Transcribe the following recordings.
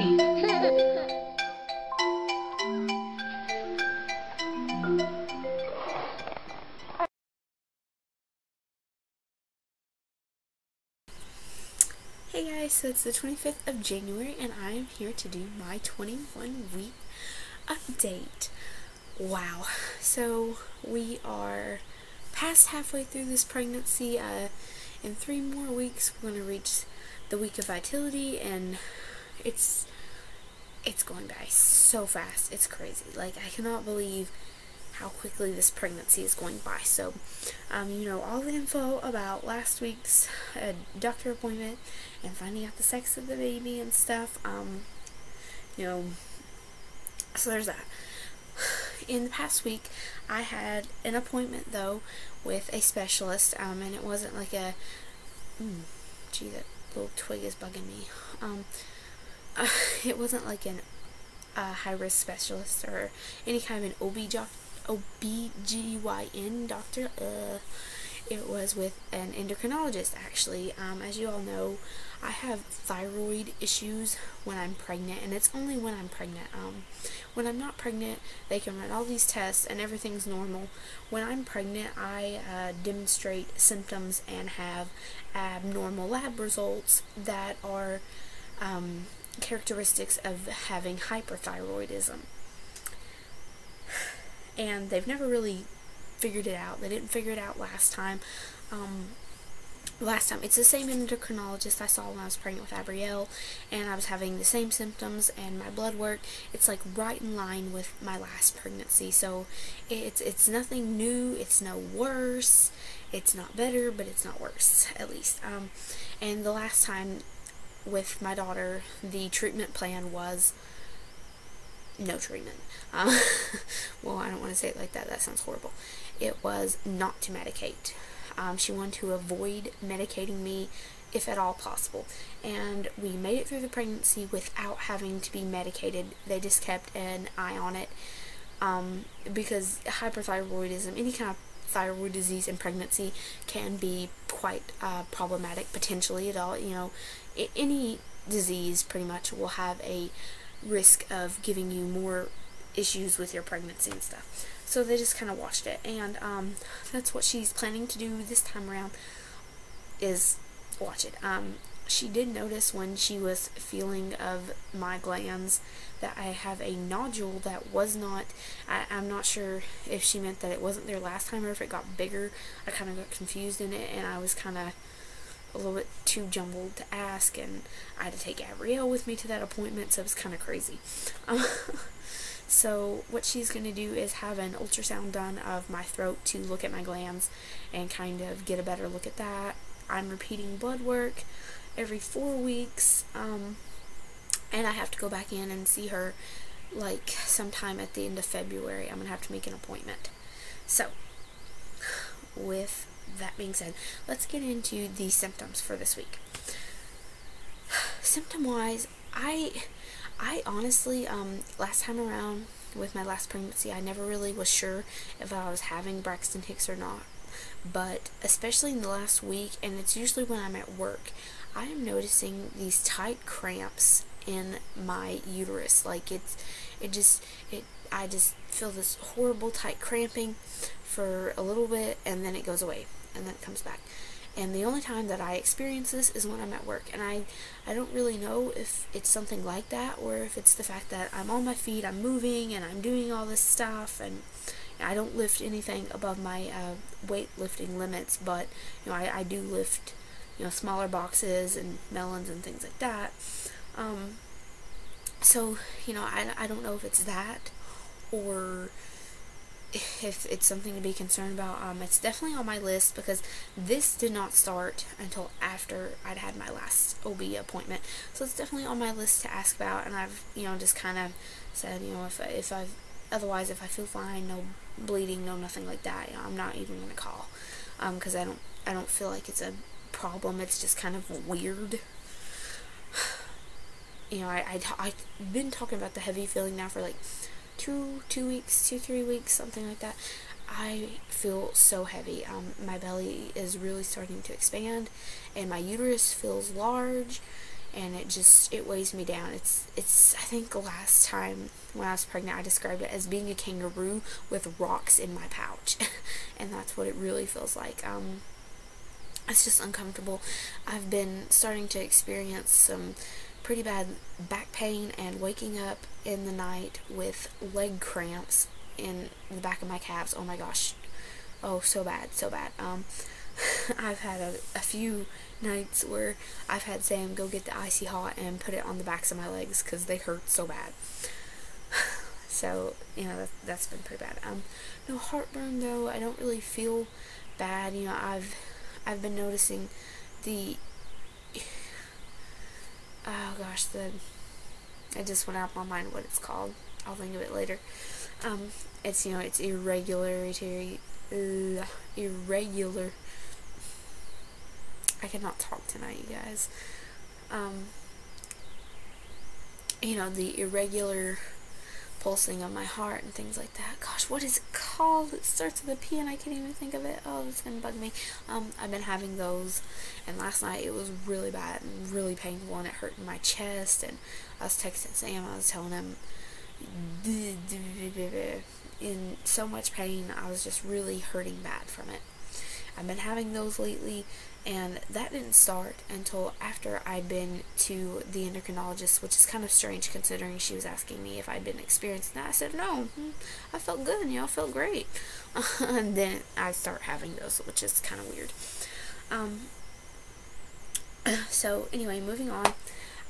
Hey guys, so it's the 25th of January and I am here to do my 21-week update. Wow, so we are past halfway through this pregnancy. In 3 more weeks we're going to reach the week of vitality, and it's going by so fast. It's crazy. Like, I cannot believe how quickly this pregnancy is going by. So, you know all the info about last week's doctor appointment and finding out the sex of the baby and stuff. You know, so there's that. In the past week, I had an appointment though with a specialist, and it wasn't like a gee, that little twig is bugging me. It wasn't like an high-risk specialist or any kind of an OBGYN doctor. It was with an endocrinologist, actually. As you all know, I have thyroid issues when I'm pregnant, and it's only when I'm pregnant. When I'm not pregnant, they can run all these tests and everything's normal. When I'm pregnant, I demonstrate symptoms and have abnormal lab results that are characteristics of having hyperthyroidism. And they've never really figured it out. They didn't figure it out last time. It's the same endocrinologist I saw when I was pregnant with Abrielle, and I was having the same symptoms, and my blood work, it's like right in line with my last pregnancy. So it's nothing new, it's no worse, it's not better, but it's not worse, at least. And the last time with my daughter, the treatment plan was no treatment. Well, I don't want to say it like that. That sounds horrible. It was not to medicate. She wanted to avoid medicating me if at all possible. And we made it through the pregnancy without having to be medicated. They just kept an eye on it. Because hyperthyroidism, any kind of thyroid disease in pregnancy, can be quite problematic potentially at all. You know, any disease pretty much will have a risk of giving you more issues with your pregnancy and stuff. So they just kind of watched it, and that's what she's planning to do this time around, is watch it. She did notice when she was feeling of my glands that I have a nodule that was not, I'm not sure if she meant that it wasn't there last time or if it got bigger. I kind of got confused in it, and I was kind of a little bit too jumbled to ask, and I had to take Abrielle with me to that appointment, so it was kind of crazy. So what she's going to do is have an ultrasound done of my throat to look at my glands and kind of get a better look at that. I'm repeating blood work every 4 weeks, and I have to go back in and see her like sometime at the end of February. I'm going to have to make an appointment. So with that being said, let's get into the symptoms for this week. Symptom-wise, I honestly, last time around with my last pregnancy, I never really was sure if I was having Braxton Hicks or not. But especially in the last week, and it's usually when I'm at work, I am noticing these tight cramps in my uterus. Like I just feel this horrible tight cramping for a little bit, and then it goes away, and then it comes back. And the only time that I experience this is when I'm at work, and I don't really know if it's something like that, or if it's the fact that I'm on my feet, I'm moving, and I'm doing all this stuff, and I don't lift anything above my weightlifting limits, but you know, I do lift, you know, smaller boxes and melons and things like that. So you know, I don't know if it's that or if it's something to be concerned about. It's definitely on my list because this did not start until after I'd had my last OB appointment. So it's definitely on my list to ask about, and I've, you know, just kind of said, you know, if I feel fine, no bleeding, no nothing like that, you know, I'm not even gonna call, because I don't feel like it's a problem. It's just kind of weird. You know, I've been talking about the heavy feeling now for like 3 weeks, something like that. I feel so heavy. My belly is really starting to expand, and my uterus feels large, and it weighs me down. It's I think last time when I was pregnant I described it as being a kangaroo with rocks in my pouch. And that's what it really feels like. It's just uncomfortable. I've been starting to experience some pretty bad back pain and waking up in the night with leg cramps in the back of my calves. Oh my gosh. Oh, so bad, so bad. I've had a few nights where I've had Sam go get the icy hot and put it on the backs of my legs because they hurt so bad. So, you know, that's been pretty bad. No heartburn though. I don't really feel bad. You know, I've been noticing the, oh gosh, it just went out of my mind what it's called. I'll think of it later. It's, you know, it's irregular. I cannot talk tonight, you guys. You know, the irregular pulsing of my heart and things like that. Gosh, what is it called? It starts with a P and I can't even think of it. Oh, it's gonna bug me. I've been having those, and last night it was really bad and really painful, and it hurt in my chest, and I was texting Sam, I was telling him in so much pain. I was just really hurting bad from it. I've been having those lately, and that didn't start until after I'd been to the endocrinologist, which is kind of strange considering she was asking me if I'd been experiencing that. I said no, I felt good, you know, I felt great. And then I start having those, which is kind of weird. So anyway, moving on.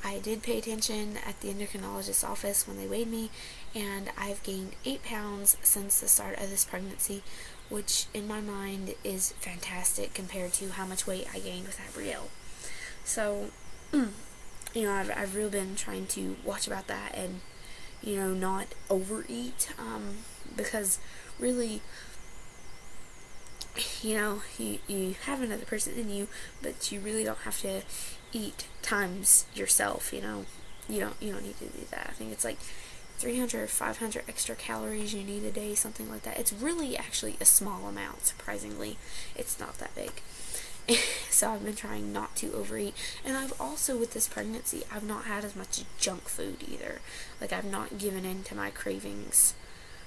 I did pay attention at the endocrinologist's office when they weighed me, and I've gained 8 pounds since the start of this pregnancy, which in my mind is fantastic compared to how much weight I gained with Abrielle. So, you know, I've really been trying to watch about that and, you know, not overeat, because really, you know, you have another person in you, but you really don't have to eat times yourself, you know. You don't need to do that. I think it's like 300 or 500 extra calories you need a day, something like that. It's really actually a small amount, surprisingly. It's not that big. So I've been trying not to overeat, and I've also, with this pregnancy, I've not had as much junk food either. Like, I've not given in to my cravings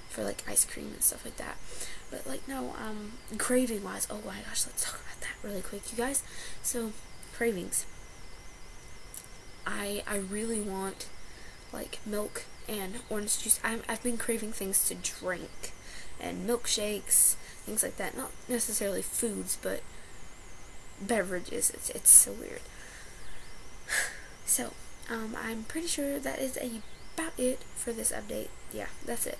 for like ice cream and stuff like that. But like, no, craving wise, oh my gosh, let's talk about that really quick, you guys. So cravings, I really want like milk and orange juice. I've been craving things to drink, and milkshakes, things like that. Not necessarily foods, but beverages. It's so weird. So, I'm pretty sure that is about it for this update. Yeah, that's it.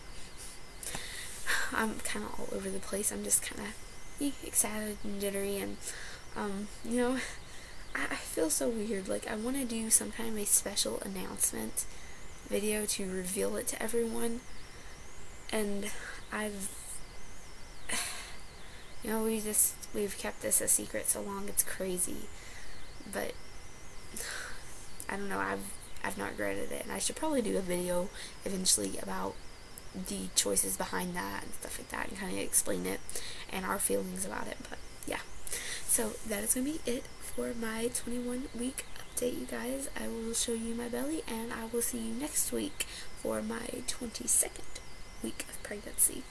I'm kind of all over the place. I'm just kind of excited and jittery, and you know, I feel so weird. Like, I want to do some kind of a special announcement video to reveal it to everyone, and you know, we've kept this a secret so long, it's crazy. But I don't know, I've not regretted it, and I should probably do a video eventually about the choices behind that and stuff like that, and kind of explain it and our feelings about it. But yeah, so that is gonna be it for my 21-week update, you guys. I will show you my belly, and I will see you next week for my 22nd week of pregnancy.